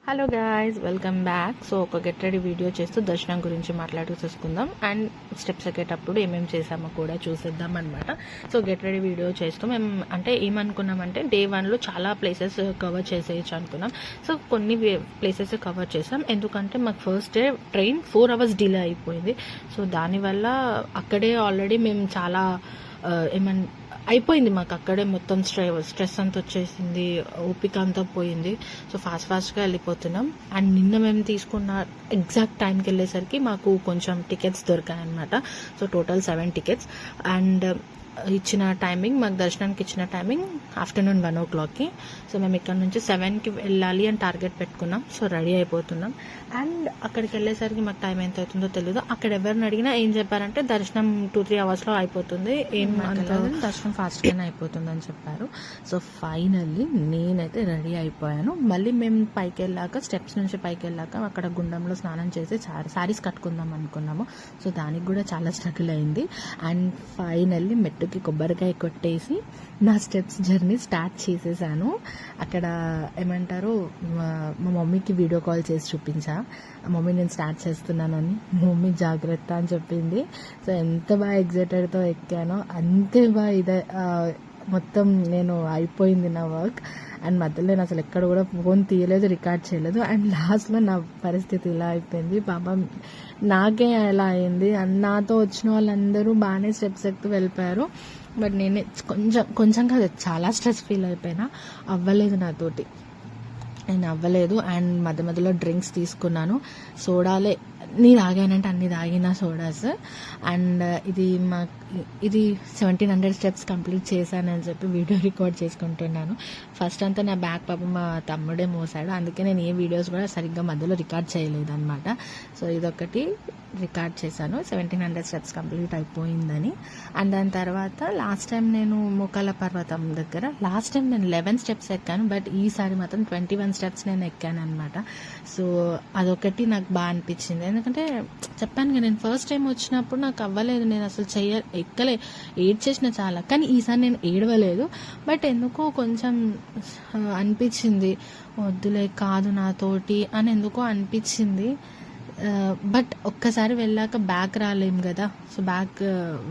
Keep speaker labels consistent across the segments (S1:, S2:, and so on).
S1: Hello guys, welcome back. So ఒక get ready video చేస్తూ దర్శనం గురించి చూసుకుందాం అండ్ స్టెప్స్ ఎక్కేటప్పుడు ఏమేమి చేసామో కూడా చూసేద్దాం అనమాట. సో గెట్ రెడీ వీడియో చేస్తూ మేము అంటే ఏమనుకున్నామంటే డే 1లో చాలా ప్లేసెస్ కవర్ చేసేయచ్చు అనుకున్నాం. సో కొన్ని ప్లేసెస్ కవర్ చేసాం, ఎందుకంటే మాకు first day train 4 hours delay అయిపోయింది. సో దానివల్ల అక్కడే ఆల్రెడీ మేము చాలా అయిపోయింది, మాకు అక్కడే మొత్తం స్ట్రెస్ అంతా వచ్చేసింది, ఓపిక అంతా పోయింది. సో ఫాస్ట్గా వెళ్ళిపోతున్నాం. అండ్ నిన్న మేము తీసుకున్న ఎగ్జాక్ట్ టైంకి వెళ్ళేసరికి మాకు కొంచెం టికెట్స్ దొరికాయి అనమాట. So total 7 tickets. అండ్ ఇచ్చిన టైమింగ్, మాకు దర్శనానికి ఇచ్చిన టైమింగ్ ఆఫ్టర్నూన్ 1 o'clockకి. సో మేము ఇక్కడ నుంచి 7కి వెళ్ళాలి అని టార్గెట్ పెట్టుకున్నాం. సో రెడీ అయిపోతున్నాం. అండ్ అక్కడికి వెళ్ళేసరికి మాకు టైం ఎంత అవుతుందో తెలియదు. అక్కడ ఎవరిని అడిగినా ఏం చెప్పారంటే దర్శనం 2-3 hours అయిపోతుంది, ఏం అనుకోదు, దర్శనం ఫాస్ట్గానే అయిపోతుంది అని చెప్పారు. సో ఫైనల్లీ నేనైతే రెడీ అయిపోయాను. మళ్ళీ మేము పైకి వెళ్ళాక, స్టెప్స్ నుంచి పైకి వెళ్ళాక అక్కడ గుండంలో స్నానం చేసి శారీస్ కట్టుకుందాం అనుకున్నాము. సో దానికి కూడా చాలా స్ట్రగుల్ అయింది. అండ్ ఫైనల్లీ మెట్టుకి కొబ్బరికాయ కొట్టేసి నా స్టెప్స్ జర్నీ స్టార్ట్ చేసేసాను. అక్కడ ఏమంటారు, మా మమ్మీకి వీడియో కాల్ చేసి చూపించా, మమ్మీ నేను స్టార్ట్ చేస్తున్నానని. మమ్మీ జాగ్రత్త అని చెప్పింది. సో ఎంత బాగా ఎగ్జైటెడ్తో ఎక్కానో అంతే బాగా మొత్తం నేను అయిపోయింది నా వర్క్. అండ్ మధ్యలో నేను అసలు ఎక్కడ కూడా ఫోన్ తీయలేదు, రికార్డ్ చేయలేదు. అండ్ లాస్ట్లో నా పరిస్థితి ఇలా అయిపోయింది. బాబా నాకే ఎలా అయింది. నాతో వచ్చిన వాళ్ళందరూ బాగానే స్టెప్స్ ఎక్కుతూ వెళ్ళిపోయారు. బట్ నేనే కొంచెం కాదు, చాలా స్ట్రెస్ ఫీల్ అయిపోయినా. అవ్వలేదు నాతోటి, నేను అవ్వలేదు. అండ్ మధ్యలో డ్రింక్స్ తీసుకున్నాను. సోడాలే అన్నీ తాగానంటే అన్నీ తాగిన సోడాస్. అండ్ ఇది 1700 steps కంప్లీట్ చేశానని చెప్పి వీడియో రికార్డ్ చేసుకుంటున్నాను. ఫస్ట్ అంతా నా బ్యాక్ పాప మా తమ్ముడే మోసాడు, అందుకే నేను ఏ వీడియోస్ కూడా సరిగ్గా మధ్యలో రికార్డ్ చేయలేదు అనమాట. సో ఇదొకటి రికార్డ్ చేశాను, 1700 steps కంప్లీట్ అయిపోయిందని. అండ్ దాని తర్వాత లాస్ట్ టైం నేను మోకాల పర్వతం దగ్గర లాస్ట్ టైం నేను 11 steps ఎక్కాను, బట్ ఈసారి మాత్రం 21 steps నేను ఎక్కాను అనమాట. సో అదొకటి నాకు బాగా అనిపించింది, ఎందుకంటే చెప్పాను కదా, నేను ఫస్ట్ టైం వచ్చినప్పుడు నాకు అవ్వలేదు, నేను అసలు ఎక్కలే, ఏడ్చేసిన చాలా. కానీ ఈసారి నేను ఏడవలేదు, బట్ ఎందుకో కొంచెం అనిపించింది, వద్దులే కాదు నాతోటి అని ఎందుకో అనిపించింది. బట్ ఒక్కసారి వెళ్ళాక బ్యాక్ రాలేం కదా. సో బ్యాక్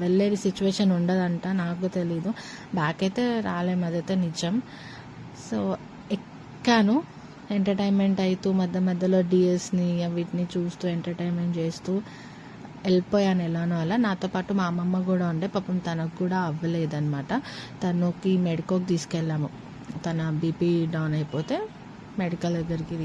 S1: వెళ్ళేది సిచ్యువేషన్ ఉండదంట, నాకు తెలీదు. బ్యాక్ అయితే రాలేం, అదైతే నిజం. సో ఎక్కాను, ఎంటర్టైన్మెంట్ అవుతూ మధ్యలో డిఎస్ని వీటిని చూస్తూ ఎంటర్టైన్మెంట్ చేస్తూ వెళ్ళిపోయాను ఎలానో అలా. నాతో పాటు మా అమ్మమ్మ కూడా ఉండే, పాపం తనకు కూడా అవ్వలేదన్నమాట. తనకి మెడికోకి తీసుకెళ్ళాము, తన బీపీ డౌన్ అయిపోతే మెడికల్ దగ్గరికి